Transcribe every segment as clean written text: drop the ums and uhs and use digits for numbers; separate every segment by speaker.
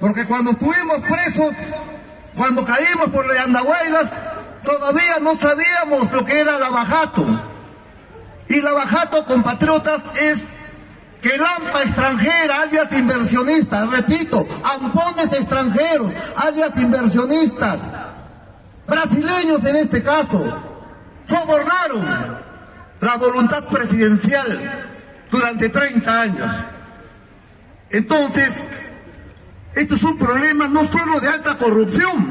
Speaker 1: Porque cuando estuvimos presos, cuando caímos por las Andahuaylas, todavía no sabíamos lo que era lavajato. Y lavajato, compatriotas, es que lampa extranjera, alias inversionistas, repito, ampones extranjeros, alias inversionistas, brasileños en este caso, sobornaron la voluntad presidencial durante 30 años. Entonces, esto es un problema no solo de alta corrupción,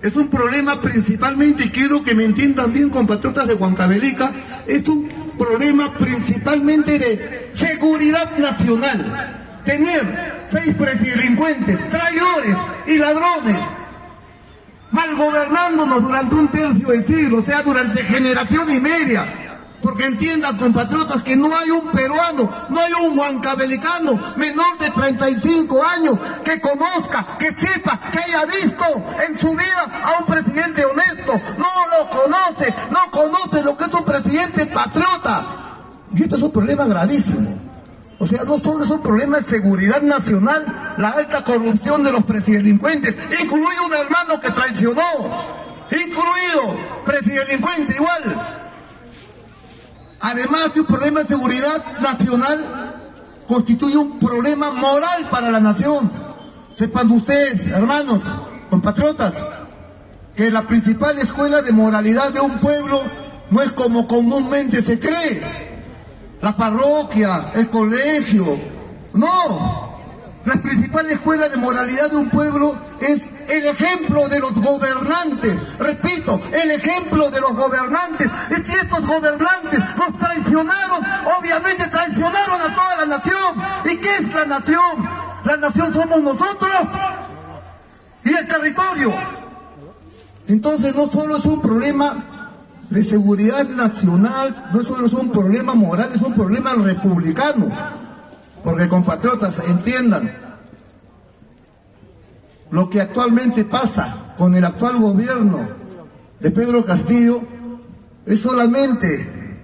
Speaker 1: es un problema principalmente, y quiero que me entiendan bien, compatriotas de Huancavelica, es un problema principalmente de seguridad nacional. Tener 6 presidelincuentes, traidores y ladrones malgobernándonos durante un tercio de siglo, o sea, durante generación y media. Porque entiendan, compatriotas, que no hay un peruano, no hay un huancabelicano menor de 35 años que conozca, que sepa, que haya visto en su vida a un presidente honesto. No lo conoce, no conoce lo que es un presidente patriota. Y esto es un problema gravísimo. O sea, no solo es un problema de seguridad nacional, la alta corrupción de los presidelincuentes, incluido un hermano que traicionó, incluido presidelincuente igual. Además de un problema de seguridad nacional, constituye un problema moral para la nación. Sepan ustedes, hermanos, compatriotas, que la principal escuela de moralidad de un pueblo no es como comúnmente se cree. La parroquia, el colegio, no. La principal escuela de moralidad de un pueblo es el ejemplo de los gobernantes. Repito, el ejemplo de los gobernantes. Y si estos gobernantes nos traicionaron, obviamente traicionaron a toda la nación. ¿Y qué es la nación? La nación somos nosotros y el territorio. Entonces no solo es un problema de seguridad nacional, no solo es un problema moral, es un problema republicano. Porque, compatriotas, entiendan, lo que actualmente pasa con el actual gobierno de Pedro Castillo es solamente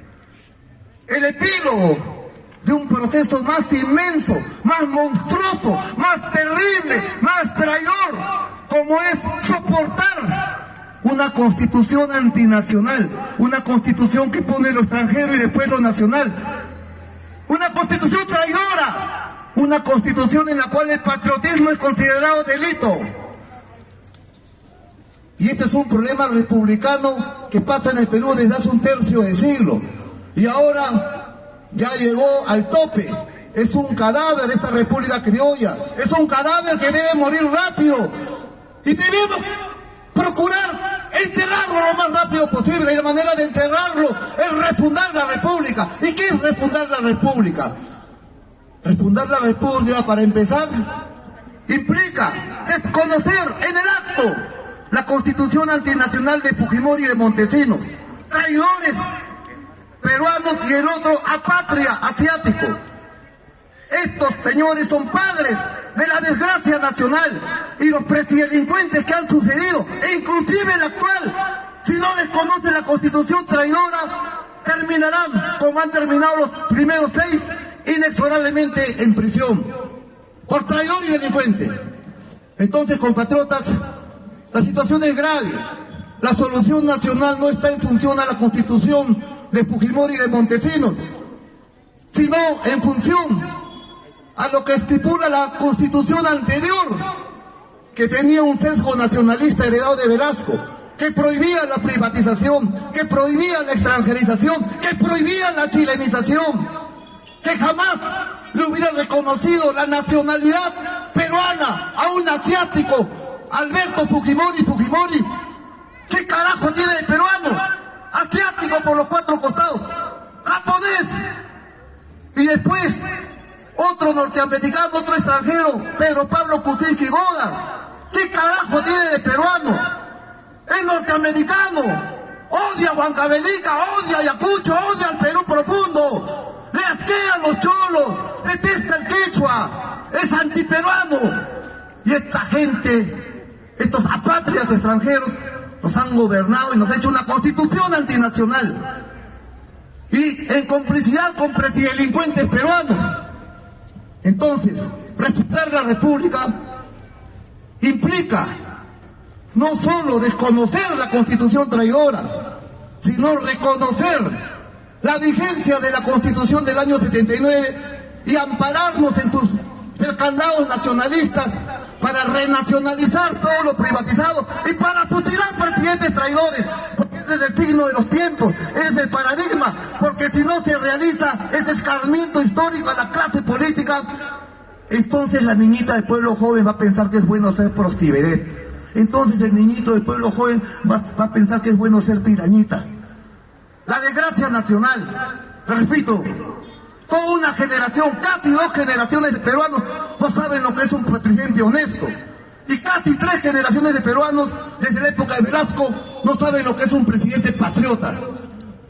Speaker 1: el epílogo de un proceso más inmenso, más monstruoso, más terrible, más traidor, como es soportar una constitución antinacional, una constitución que pone lo extranjero y después lo nacional. Una constitución traidora, una constitución en la cual el patriotismo es considerado delito. Y este es un problema republicano que pasa en el Perú desde hace un tercio de siglo. Y ahora ya llegó al tope. Es un cadáver esta República Criolla. Es un cadáver que debe morir rápido. Y debemos procurar enterrarlo lo más rápido posible, y la manera de enterrarlo es refundar la República. ¿Y qué es refundar la República? Refundar la República, para empezar, implica desconocer en el acto la Constitución antinacional de Fujimori y de Montesinos, traidores peruanos, y el otro apatria asiático. Estos señores son padres de la desgracia nacional, y los presidelincuentes que han sucedido, e inclusive el actual, si no desconocen la Constitución traidora, terminarán como han terminado los primeros 6, inexorablemente en prisión, por traidor y delincuente. Entonces, compatriotas, la situación es grave. La solución nacional no está en función a la Constitución de Fujimori y de Montesinos, sino en función a lo que estipula la Constitución anterior, que tenía un sesgo nacionalista heredado de Velasco, que prohibía la privatización, que prohibía la extranjerización, que prohibía la chilenización, que jamás le hubiera reconocido la nacionalidad peruana a un asiático, Alberto Fujimori. ¿Qué carajo tiene de peruano? Asiático por los 4 costados, japonés, y después otro norteamericano, otro extranjero, Pedro Pablo Kuczynski Godard. ¿Qué carajo tiene de peruano? Es norteamericano, odia a Huancavelica, odia a Ayacucho, odia al Perú profundo, le asquean los cholos, detesta el quechua, es antiperuano. Y esta gente, estos apátridas extranjeros, nos han gobernado y nos han hecho una constitución antinacional, y en complicidad con presidelincuentes peruanos. Entonces, respetar la República implica no solo desconocer la Constitución traidora, sino reconocer la vigencia de la Constitución del año 79 y ampararnos en sus candados nacionalistas para renacionalizar todo lo privatizado y para fusilar presidentes traidores, porque ese es el signo de los tiempos, ese es el paradigma, porque si no se realiza ese escarmiento histórico a la clase política, entonces la niñita del pueblo joven va a pensar que es bueno ser prostivedad. Entonces el niñito del pueblo joven va a pensar que es bueno ser pirañita. La desgracia nacional, repito, toda una generación, casi 2 generaciones de peruanos no saben lo que es un presidente honesto. Y casi 3 generaciones de peruanos, desde la época de Velasco, no saben lo que es un presidente patriota.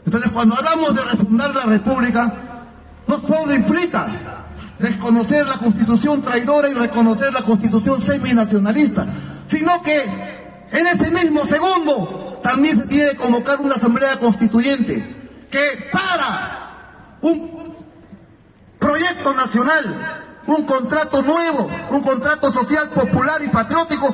Speaker 1: Entonces, cuando hablamos de refundar la República, no solo implica desconocer la Constitución traidora y reconocer la Constitución seminacionalista, sino que en ese mismo segundo también se tiene que convocar una asamblea constituyente que para un proyecto nacional, un contrato nuevo, un contrato social, popular y patriótico,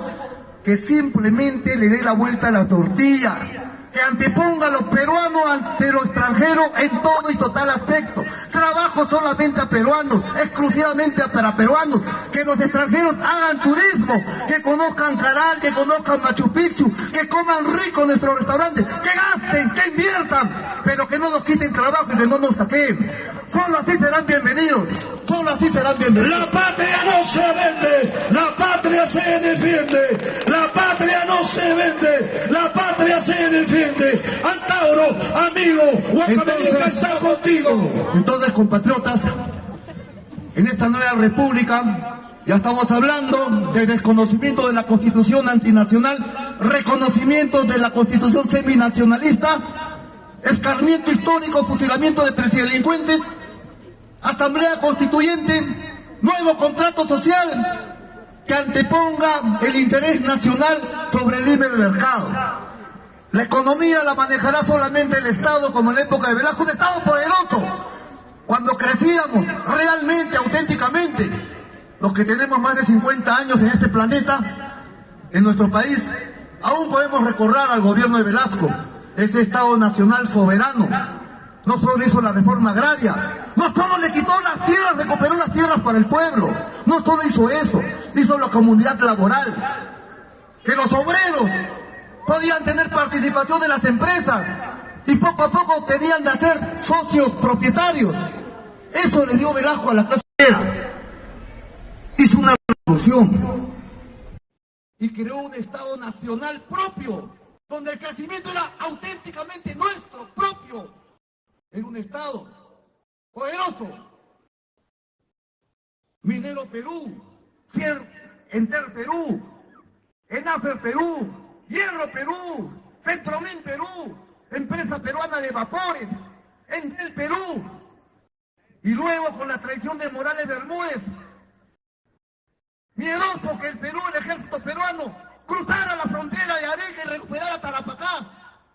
Speaker 1: que simplemente le dé la vuelta a la tortilla, que anteponga a los peruanos ante lo extranjero en todo y total aspecto. Trabajo solamente a peruanos, exclusivamente para peruanos, que los extranjeros hagan turismo, que conozcan Caral, que conozcan Machu Picchu, que coman rico en nuestros restaurantes, que gasten, que inviertan, pero que no nos quiten trabajo y que no nos saquen. Solo así serán bienvenidos, solo así serán bienvenidos.
Speaker 2: La patria no se vende, la patria se defiende, la patria no se vende, la patria se defiende. Antauro, amigo, Huancavelica está contigo.
Speaker 1: Entonces, compatriotas, en esta nueva república ya estamos hablando de desconocimiento de la Constitución antinacional, reconocimiento de la Constitución seminacionalista, escarmiento histórico, fusilamiento de delincuentes, asamblea constituyente, nuevo contrato social que anteponga el interés nacional sobre el libre mercado. La economía la manejará solamente el Estado, como en la época de Velasco, un Estado poderoso. Cuando crecíamos realmente, auténticamente, los que tenemos más de 50 años en este planeta, en nuestro país, aún podemos recordar al gobierno de Velasco, ese Estado nacional soberano. No solo hizo la reforma agraria, no solo le quitó las tierras, recuperó las tierras para el pueblo, no solo hizo eso, hizo la comunidad laboral, que los obreros podían tener participación en las empresas y poco a poco tenían de ser socios propietarios. Eso le dio Velasco a la clase obrera. Hizo una revolución y creó un Estado nacional propio, donde el crecimiento era auténticamente nuestro, propio. Era un Estado poderoso. Minero Perú, Enter Perú, Enafer Perú, Hierro Perú, Centromin Perú, empresa peruana de vapores, Entel Perú. Y luego con la traición de Morales Bermúdez, miedoso que el Perú, el ejército peruano, cruzara la frontera de Arica y recuperara Tarapacá,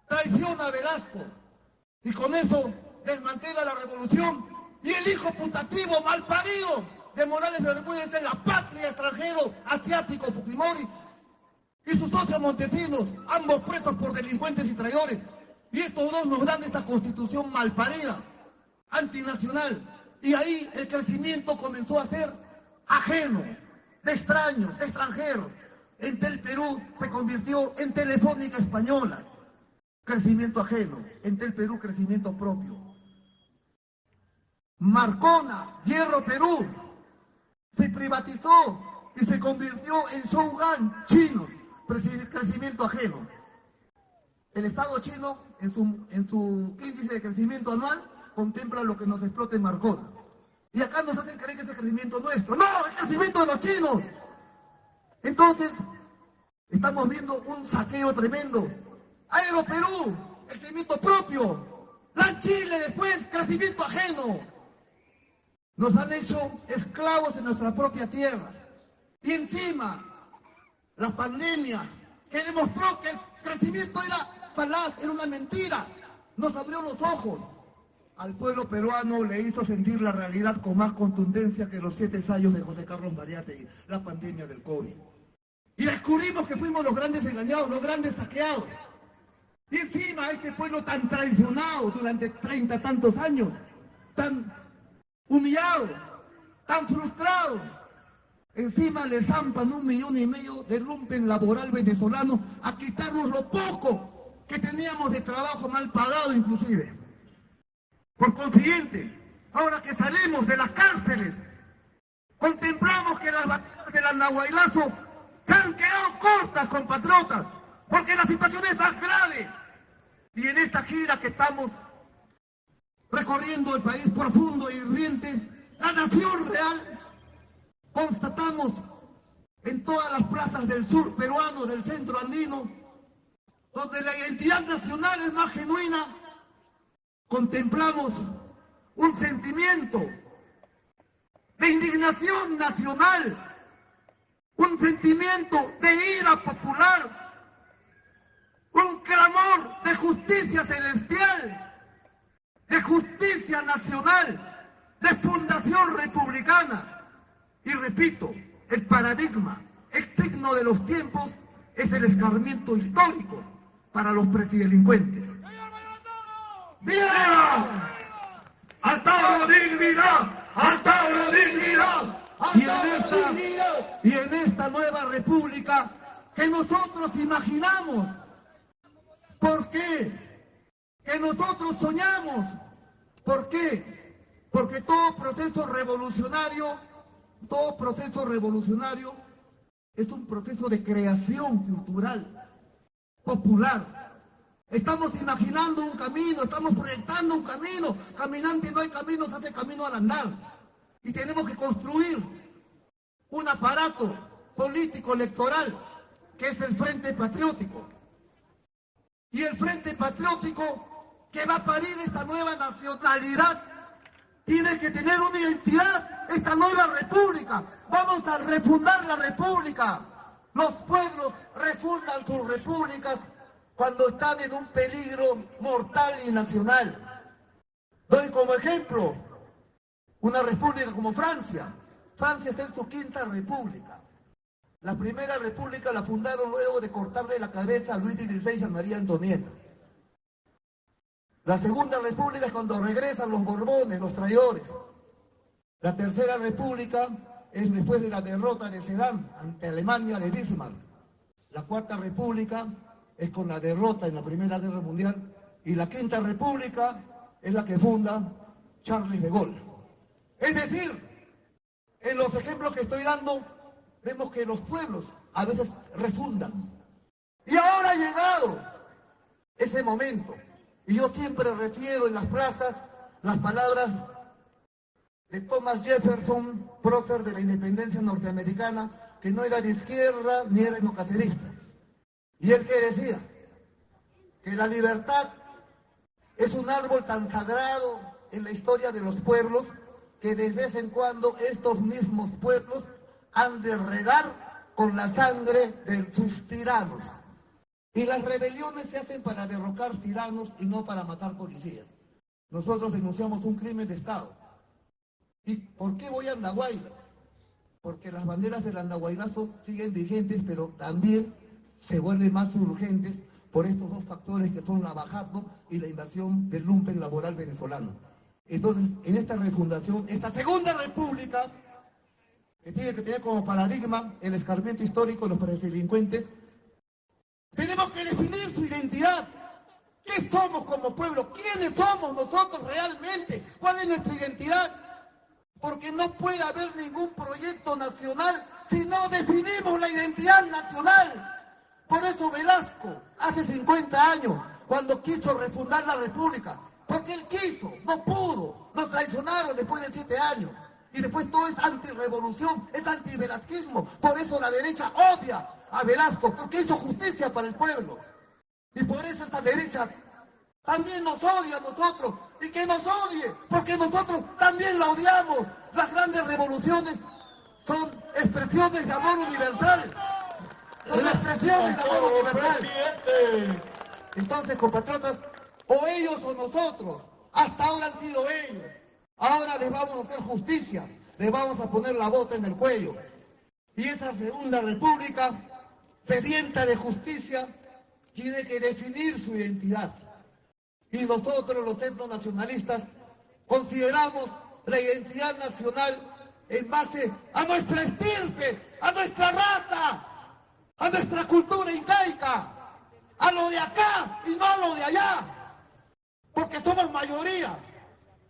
Speaker 1: traiciona a Velasco. Y con eso desmantela la revolución y el hijo putativo, malparido de Morales Bermúdez en la patria extranjero, asiático, Fujimori, y sus socios montesinos, ambos presos por delincuentes y traidores. Y estos dos nos dan esta constitución malparida, antinacional. Y ahí el crecimiento comenzó a ser ajeno, de extraños, de extranjeros. Entel Perú se convirtió en Telefónica Española. Crecimiento ajeno. Entel Perú, crecimiento propio. Marcona, Hierro Perú, se privatizó y se convirtió en Shougan chinos. Crecimiento ajeno. El Estado chino, en su índice de crecimiento anual, contempla lo que nos explota en Marcona. Y acá nos hacen creer que ese crecimiento nuestro. ¡No! ¡El crecimiento de los chinos! Entonces, estamos viendo un saqueo tremendo. Aeroperú, crecimiento propio. LAN Chile después, crecimiento ajeno. Nos han hecho esclavos en nuestra propia tierra. Y encima, la pandemia, que demostró que el crecimiento era falaz, era una mentira, nos abrió los ojos. Al pueblo peruano le hizo sentir la realidad con más contundencia que los 7 ensayos de José Carlos Mariátegui, la pandemia del COVID. Y descubrimos que fuimos los grandes engañados, los grandes saqueados. Y encima este pueblo tan traicionado durante 30 tantos años, tan humillado, tan frustrado, encima le zampan 1,5 millones de lumpen laboral venezolano a quitarnos lo poco que teníamos de trabajo mal pagado inclusive. Por consiguiente, ahora que salimos de las cárceles, contemplamos que las batallas del Andahuaylazo se han quedado cortas, compatriotas, porque la situación es más grave. Y en esta gira que estamos recorriendo el país profundo e hirviente, la nación real, constatamos en todas las plazas del sur peruano, del centro andino, donde la identidad nacional es más genuina, contemplamos un sentimiento de indignación nacional, un sentimiento de ira popular, un clamor de justicia celestial, de justicia nacional, de fundación republicana. Y repito, el paradigma, el signo de los tiempos, es el escarmiento histórico para los presidelincuentes.
Speaker 2: ¡Viva! ¡Alta dignidad! ¡Alta dignidad!
Speaker 1: Y en esta nueva república que nosotros imaginamos, ¿por qué? Que nosotros soñamos, ¿por qué? Porque todo proceso revolucionario es un proceso de creación cultural, popular. Estamos imaginando un camino, estamos proyectando un camino. Caminante no hay camino, se hace camino al andar. Y tenemos que construir un aparato político electoral que es el Frente Patriótico. Y el Frente Patriótico que va a parir esta nueva nacionalidad tiene que tener una identidad, esta nueva república. Vamos a refundar la república. Los pueblos refundan sus repúblicas cuando están en un peligro mortal y nacional. Doy como ejemplo una república como Francia. Francia está en su 5ª república. La primera república la fundaron luego de cortarle la cabeza a Luis XVI y a María Antonieta. La segunda república es cuando regresan los Borbones, los traidores. La tercera república es después de la derrota de Sedan ante Alemania de Bismarck. La cuarta república es con la derrota en la Primera Guerra Mundial. Y la 5ª república es la que funda Charles de Gaulle. Es decir, en los ejemplos que estoy dando, vemos que los pueblos a veces refundan. Y ahora ha llegado ese momento. Y yo siempre refiero en las plazas las palabras de Thomas Jefferson, prócer de la independencia norteamericana, que no era de izquierda ni era etnocacerista. Y él que decía que la libertad es un árbol tan sagrado en la historia de los pueblos que de vez en cuando estos mismos pueblos han de regar con la sangre de sus tiranos. Y las rebeliones se hacen para derrocar tiranos y no para matar policías. Nosotros denunciamos un crimen de Estado. ¿Y por qué voy a Andahuaylas? Porque las banderas del Andahuaylazo siguen vigentes, pero también se vuelven más urgentes por estos dos factores que son la bajada y la invasión del lumpen laboral venezolano. Entonces, en esta refundación, esta segunda república, que tiene que tener como paradigma el escarmiento histórico de los presidelincuentes, tenemos que definir su identidad. ¿Qué somos como pueblo? ¿Quiénes somos nosotros realmente? ¿Cuál es nuestra identidad? Porque no puede haber ningún proyecto nacional si no definimos la identidad nacional. Por eso Velasco, hace 50 años, cuando quiso refundar la república, porque él quiso, no pudo, lo traicionaron después de 7 años. Y después todo es antirrevolución, es antivelasquismo. Por eso la derecha odia a Velasco, porque hizo justicia para el pueblo. Y por eso esta derecha también nos odia a nosotros. Y que nos odie, porque nosotros también la odiamos. Las grandes revoluciones son expresiones de amor universal. Son expresiones de amor universal. Entonces, compatriotas, o ellos o nosotros, hasta ahora han sido ellos. Ahora les vamos a hacer justicia, les vamos a poner la bota en el cuello. Y esa segunda república sedienta de justicia, tiene que definir su identidad. Y nosotros, los etnonacionalistas, consideramos la identidad nacional en base a nuestra estirpe, a nuestra raza, a nuestra cultura incaica, a lo de acá y no a lo de allá, porque somos mayoría.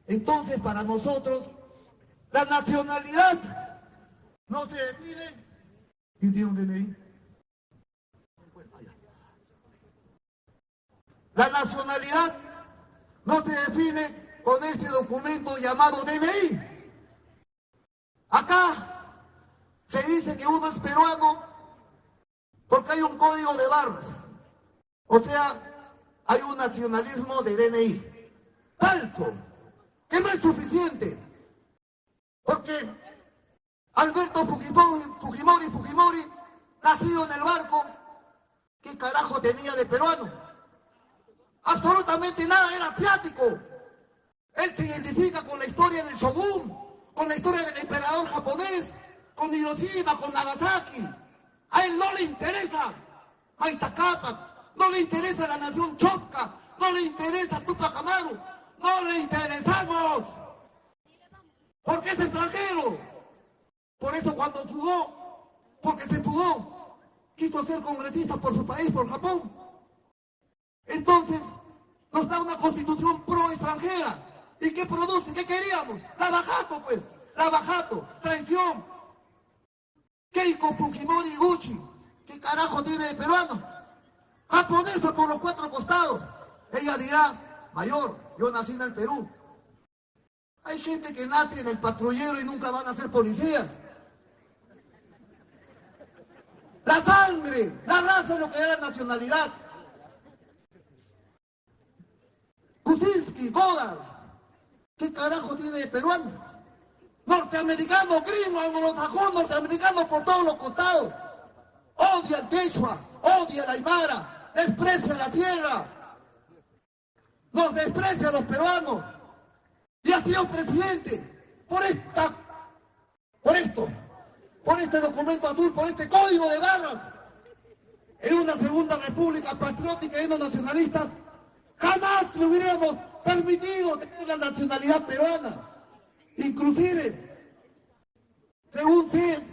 Speaker 1: Entonces, para nosotros, la nacionalidad no se define. ¿Quién tiene un DNI? La nacionalidad no se define con este documento llamado DNI. Acá se dice que uno es peruano porque hay un código de barras. O sea, hay un nacionalismo de DNI. Falso, que no es suficiente. Porque Alberto Fujimori, nacido en el barco, ¿qué carajo tenía de peruano? Absolutamente nada, era asiático. Él se identifica con la historia del Shogun, con la historia del emperador japonés, con Hiroshima, con Nagasaki. A él no le interesa Maita Capac, no le interesa la nación Chocca, no le interesa Tupac Amaru, no le interesamos, porque es extranjero. Por eso cuando porque se fugó, quiso ser congresista por su país, por Japón. Entonces, nos da una constitución pro extranjera. ¿Y qué produce? ¿Qué queríamos? Lavajato, pues. Lavajato, traición. Keiko Fujimori Gucci, ¿qué carajo tiene de peruano? Japonesa por los cuatro costados. Ella dirá, mayor, yo nací en el Perú. Hay gente que nace en el patrullero y nunca van a ser policías. La sangre, la raza es lo que da la nacionalidad. Kuczynski, Godard, ¿qué carajo tiene de peruano? Norteamericano, gringo, anglosajón, norteamericano por todos los costados. Odia el quechua, odia la aymara, desprecia la tierra. Nos desprecia a los peruanos. Y ha sido presidente por este documento azul, por este código de barras. En una segunda república patriótica y no nacionalista, jamás le hubiéramos permitido tener la nacionalidad peruana. Inclusive, según sé,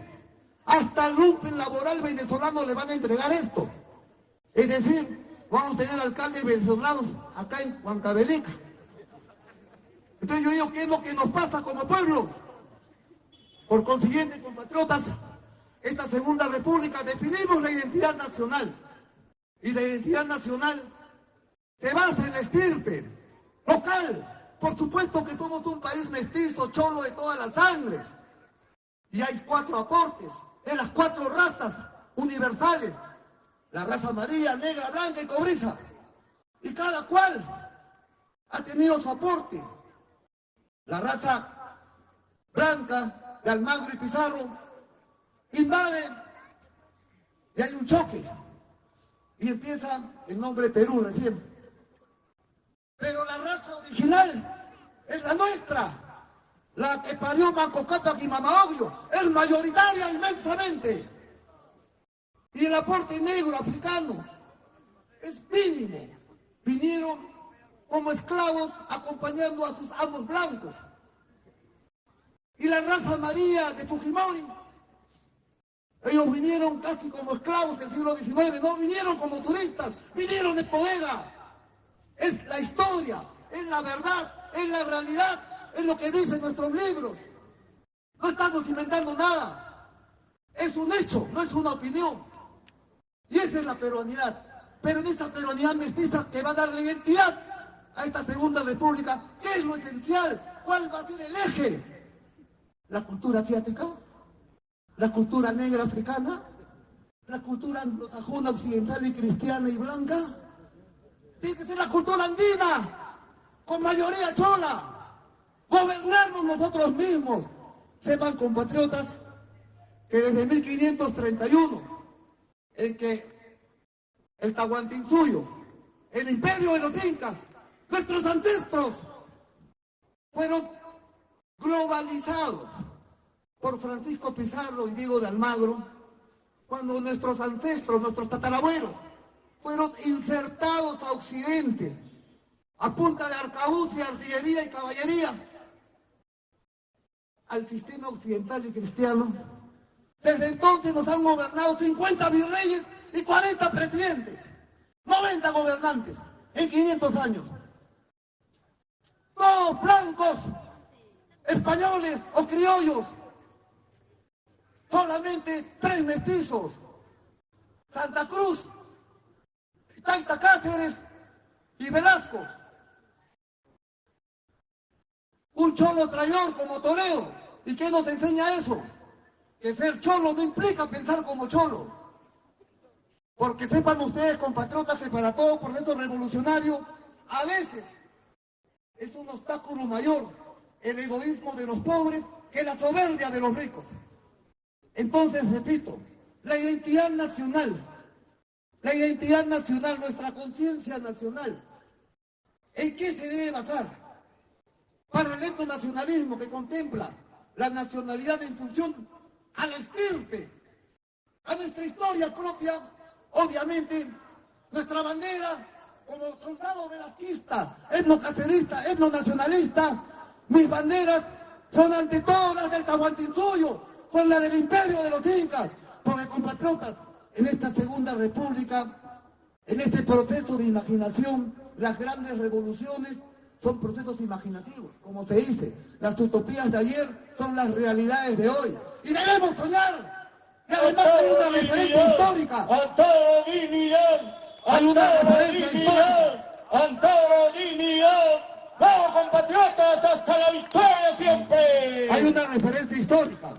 Speaker 1: hasta el lumpen laboral venezolano le van a entregar esto. Es decir, vamos a tener alcaldes venezolanos acá en Huancavelica. Entonces yo digo, ¿qué es lo que nos pasa como pueblo? Por consiguiente, compatriotas, esta segunda república definimos la identidad nacional. Y la identidad nacional se basa en la estirpe local. Por supuesto que somos un país mestizo, cholo de todas las sangres. Y hay 4 aportes de las 4 razas universales. La raza amarilla, negra, blanca y cobriza. Y cada cual ha tenido su aporte. La raza blanca de Almagro y Pizarro invade y hay un choque. Y empieza el nombre Perú recién. Pero la raza original es la nuestra, la que parió Manco Cápac y Mama Oglio, es mayoritaria inmensamente. Y el aporte negro africano es mínimo. Vinieron como esclavos acompañando a sus amos blancos. Y la raza amarilla de Fujimori, ellos vinieron casi como esclavos del siglo XIX, no vinieron como turistas, vinieron en bodega. Es la historia, es la verdad, es la realidad, es lo que dicen nuestros libros. No estamos inventando nada. Es un hecho, no es una opinión. Y esa es la peruanidad. Pero en esta peruanidad mestiza que va a dar la identidad a esta segunda república, ¿qué es lo esencial? ¿Cuál va a ser el eje? ¿La cultura asiática? ¿La cultura negra africana? ¿La cultura anglosajona, occidental y cristiana y blanca? Tiene que ser la cultura andina, con mayoría chola. Gobernarnos nosotros mismos. Sepan, compatriotas, que desde 1531, en que el Tahuantinsuyo, el imperio de los incas, nuestros ancestros, fueron globalizados por Francisco Pizarro y Diego de Almagro, cuando nuestros ancestros, nuestros tatarabuelos, fueron insertados a Occidente, a punta de arcabuz y artillería y caballería, al sistema occidental y cristiano. Desde entonces nos han gobernado 50 virreyes y 40 presidentes, 90 gobernantes en 500 años. Todos blancos, españoles o criollos. Solamente 3 mestizos: Santa Cruz, Taita Cáceres y Velasco. Un cholo traidor como Toledo. ¿Y qué nos enseña eso? Que ser cholo no implica pensar como cholo. Porque sepan ustedes, compatriotas, que para todo proceso revolucionario, a veces es un obstáculo mayor el egoísmo de los pobres que la soberbia de los ricos. Entonces, repito, la identidad nacional, nuestra conciencia nacional, ¿en qué se debe basar? Para el etnonacionalismo, que contempla la nacionalidad en función a la estirpe, a nuestra historia propia, obviamente, nuestra bandera como soldado velasquista, etnocacerista, etnonacionalista. Mis banderas son ante todo las del Tahuantinsuyo, son las del imperio de los incas, porque, compatriotas, en esta segunda república, en este proceso de imaginación, las grandes revoluciones son procesos imaginativos, como se dice. Las utopías de ayer son las realidades de hoy. Y debemos soñar. Y además hay una referencia histórica.
Speaker 2: Antoro dignidad.
Speaker 1: Hay una referencia histórica.
Speaker 2: Antoro dignidad. ¡Vamos, compatriotas, hasta la victoria siempre!
Speaker 1: Hay una referencia histórica.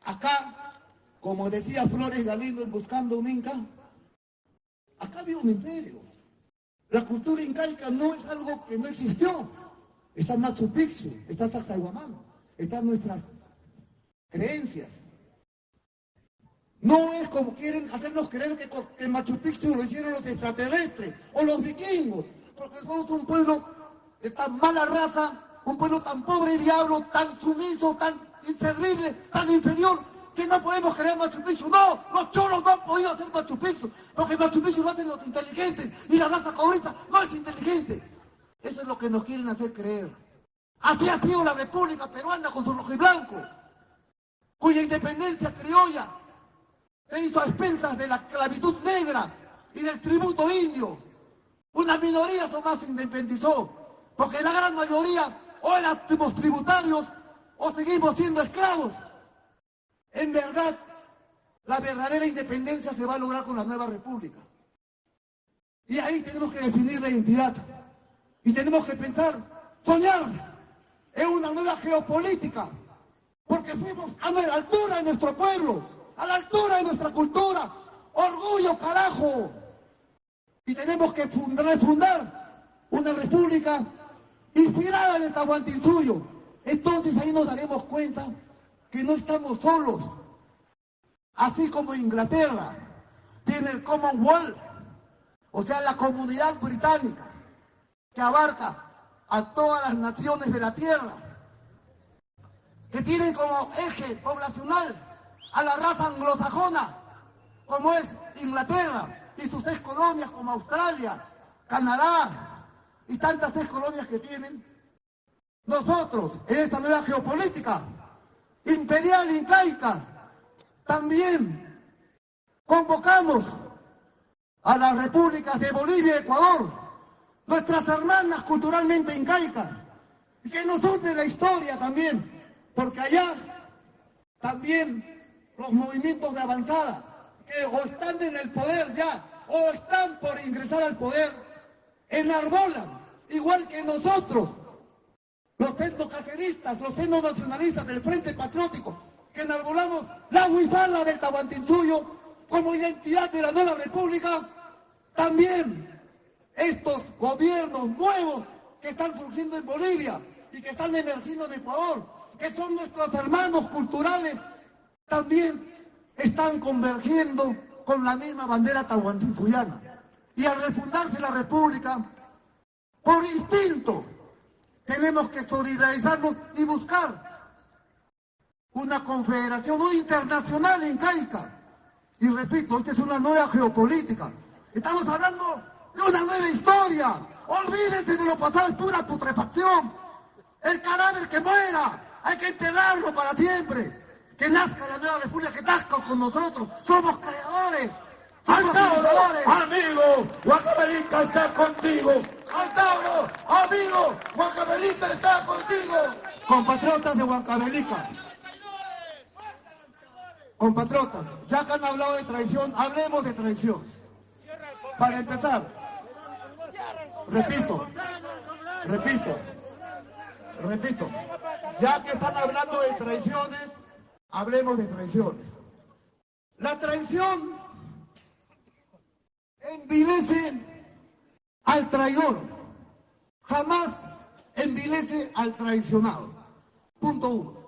Speaker 1: Acá, como decía Flores Galindo en Buscando un Inca, acá había un imperio. La cultura incaica no es algo que no existió. Está Machu Picchu, está Sacsayhuamán, están nuestras creencias. No es como quieren hacernos creer que Machu Picchu lo hicieron los extraterrestres o los vikingos, porque somos un pueblo de tan mala raza, un pueblo tan pobre y diablo, tan sumiso, tan inservible, tan inferior, que no podemos creer Machu Picchu. No, los cholos no han podido hacer Machu Picchu, porque Machu Picchu lo hacen los inteligentes y la raza cobriza no es inteligente. Eso es lo que nos quieren hacer creer. Así ha sido la República Peruana con su rojo y blanco, cuya independencia criolla se hizo a expensas de la esclavitud negra y del tributo indio. Una minoría nomás se independizó, porque la gran mayoría o éramos tributarios o seguimos siendo esclavos. En verdad, la verdadera independencia se va a lograr con la nueva república. Y ahí tenemos que definir la identidad. Y tenemos que pensar, soñar en una nueva geopolítica. Porque fuimos a la altura de nuestro pueblo, a la altura de nuestra cultura. ¡Orgullo, carajo! Y tenemos que refundar una república inspirada en el Tahuantinsuyo. Entonces ahí nos daremos cuenta que no estamos solos. Así como Inglaterra tiene el Commonwealth, o sea, la comunidad británica, que abarca a todas las naciones de la tierra, que tienen como eje poblacional a la raza anglosajona, como es Inglaterra, y sus 6 colonias como Australia, Canadá, y tantas 6 colonias que tienen. Nosotros, en esta nueva geopolítica imperial incaica, también convocamos a las repúblicas de Bolivia y Ecuador, nuestras hermanas culturalmente incaicas, que nos une la historia también, porque allá también los movimientos de avanzada, que o están en el poder ya, o están por ingresar al poder, enarbolan, igual que nosotros, los etnocaceristas, los etnonacionalistas del Frente Patriótico, que enarbolamos la huifarra del Tahuantinsuyo como identidad de la nueva república. También estos gobiernos nuevos que están surgiendo en Bolivia y que están emergiendo en Ecuador, que son nuestros hermanos culturales, también están convergiendo con la misma bandera tahuantinsuyana. Y al refundarse la república, por instinto, tenemos que solidarizarnos y buscar una confederación internacional incaica Y repito, esta es una nueva geopolítica. Estamos hablando de una nueva historia. Olvídense de lo pasado, es pura putrefacción. El cadáver que muera, hay que enterrarlo para siempre. Que nazca la nueva república, que nazca con nosotros. Somos creadores.
Speaker 2: Antauro, amigo, Huancavelica está contigo. Antauro, amigo, Huancavelica está contigo.
Speaker 1: Compatriotas de Huancavelica. Compatriotas, ya que han hablado de traición, hablemos de traición. Para empezar, repito, ya que están hablando de traiciones, hablemos de traiciones. La traición envilece al traidor, jamás envilece al traicionado. Punto 1.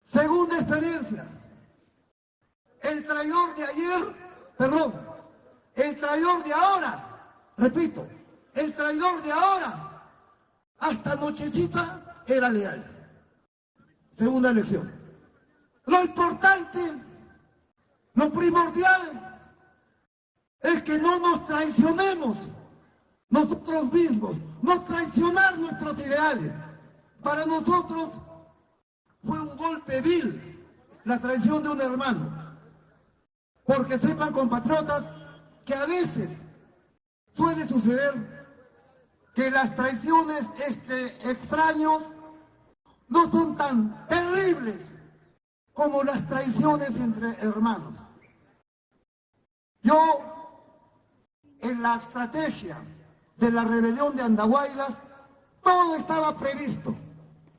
Speaker 1: Segunda experiencia, el traidor de ayer, el traidor de ahora, repito, el traidor de ahora, hasta nochecita era leal. Segunda lección. Lo importante, lo primordial, es que no nos traicionemos nosotros mismos, no traicionar nuestros ideales. Para nosotros fue un golpe vil la traición de un hermano. Porque sepan, compatriotas, que a veces suele suceder que las traiciones extraños no son tan terribles como las traiciones entre hermanos. Yo, en la estrategia de la rebelión de Andahuaylas, todo estaba previsto,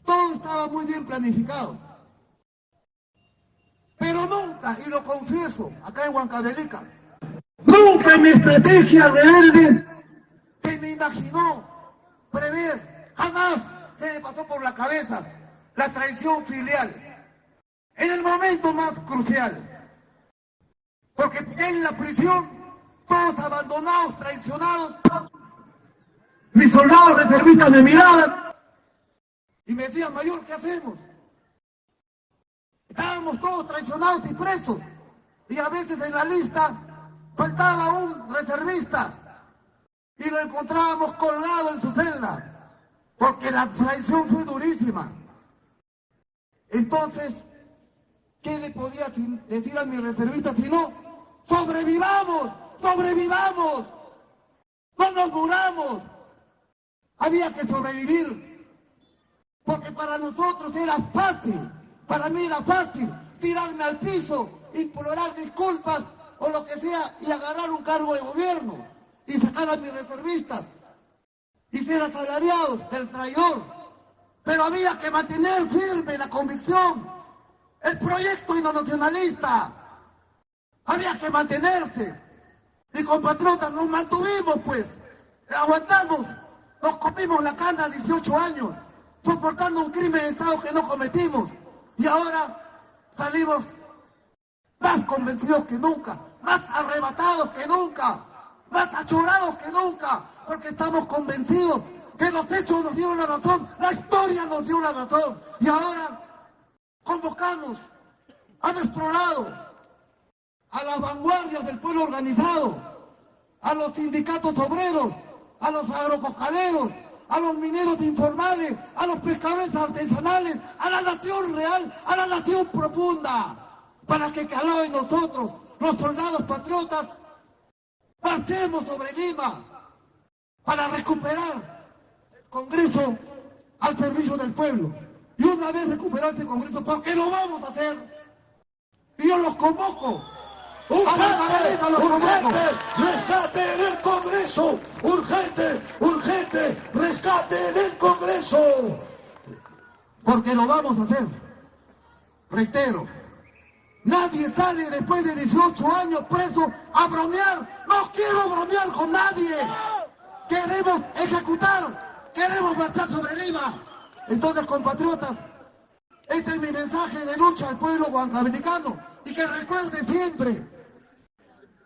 Speaker 1: todo estaba muy bien planificado. Pero nunca, y lo confieso, acá en Huancavelica, nunca en mi estrategia rebelde se me imaginó prever, jamás se me pasó por la cabeza la traición filial, en el momento más crucial. Porque en la prisión, todos abandonados, traicionados, mis soldados reservistas me miraban y me decían: mayor, ¿qué hacemos? Estábamos todos traicionados y presos, y a veces en la lista faltaba un reservista y lo encontrábamos colgado en su celda, porque la traición fue durísima. Entonces, ¿qué le podía decir a mi reservista si no? ¡Sobrevivamos! ¡Sobrevivamos! ¡No nos muramos! Había que sobrevivir, porque para nosotros era fácil, para mí era fácil tirarme al piso, implorar disculpas o lo que sea y agarrar un cargo de gobierno y sacar a mis reservistas y ser asalariados del traidor. Pero había que mantener firme la convicción, el proyecto nacionalista. Había que mantenerse. Y compatriotas, nos mantuvimos, pues. Aguantamos. Nos comimos la cana 18 años, soportando un crimen de Estado que no cometimos. Y ahora salimos más convencidos que nunca, más arrebatados que nunca, más achorados que nunca, porque estamos convencidos que los hechos nos dieron la razón, la historia nos dio la razón. Y ahora convocamos a nuestro lado a las vanguardias del pueblo organizado, a los sindicatos obreros, a los agrocoscaleros, a los mineros informales, a los pescadores artesanales, a la nación real, a la nación profunda, para que calado en nosotros, los soldados patriotas, marchemos sobre Lima para recuperar el Congreso al servicio del pueblo. Y una vez recuperado ese Congreso, porque lo vamos a hacer, y yo los convoco.
Speaker 2: Urgente, rescate del Congreso, urgente, rescate del Congreso.
Speaker 1: Porque lo vamos a hacer. Reitero, nadie sale después de 18 años preso a bromear. No quiero bromear con nadie. Queremos ejecutar, queremos marchar sobre Lima. Entonces, compatriotas, este es mi mensaje de lucha al pueblo huancavelicano, y que recuerde siempre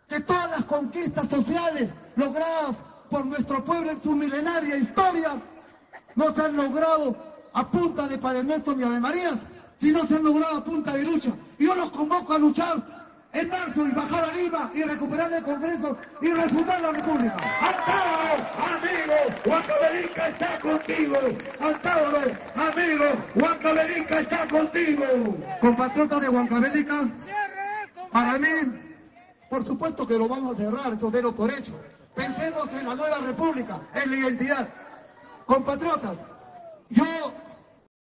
Speaker 1: que todas las conquistas sociales logradas por nuestro pueblo en su milenaria historia no se han logrado a punta de Padre Nuestro ni Ave María, si no se han logrado a punta de lucha. Y yo los convoco a luchar en marzo y bajar a Lima y recuperar el Congreso y refundar la República.
Speaker 2: Antauro, amigo, Huancavelica está contigo. Antauro, amigo, Huancavelica está contigo.
Speaker 1: Compatriotas de Huancavelica, para mí, por supuesto que lo vamos a cerrar, esto de lo por hecho. Pensemos en la nueva república, en la identidad. Compatriotas, yo,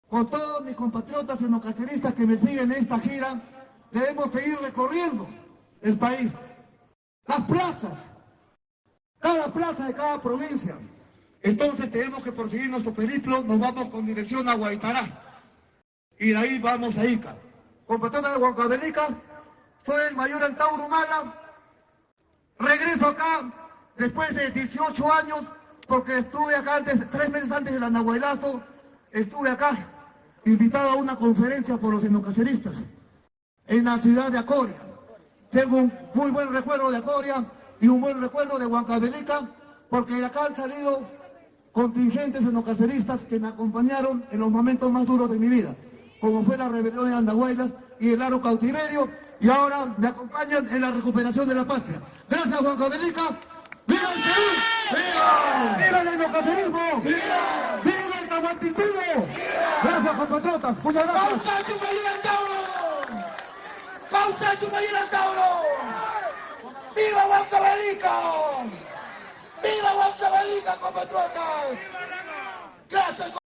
Speaker 1: con todos mis compatriotas enocaceristas que me siguen en esta gira, debemos seguir recorriendo el país. Las plazas, cada plaza de cada provincia. Entonces tenemos que proseguir nuestro periplo, nos vamos con dirección a Guaitará. Y de ahí vamos a Ica. Compatriotas de Huancavelica, soy el mayor Antauro Humala. Regreso acá después de 18 años, porque estuve acá antes, 3 meses antes del Anahuaylazo, estuve acá, invitado a una conferencia por los enocaceristas, en la ciudad de Acoria. Tengo un muy buen recuerdo de Acoria y un buen recuerdo de Huancavelica, porque de acá han salido contingentes enocaceristas que me acompañaron en los momentos más duros de mi vida, como fue la rebelión de Andahuaylas y el Aro Cautiverio, y ahora me acompañan en la recuperación de la patria. Gracias, Huancavelica. ¡Viva el Perú! ¡Viva! ¡Viva el enocacerismo! ¡Viva! ¡Viva el tahuantinsuyo! Gracias, compatriotas. Muchas gracias.
Speaker 2: ¡Causa Chumayel Antauro! ¡Causa Chumayel Antauro! ¡Viva Huancavelica! ¡Viva Huancavelica, compatriotas! ¡Gracias!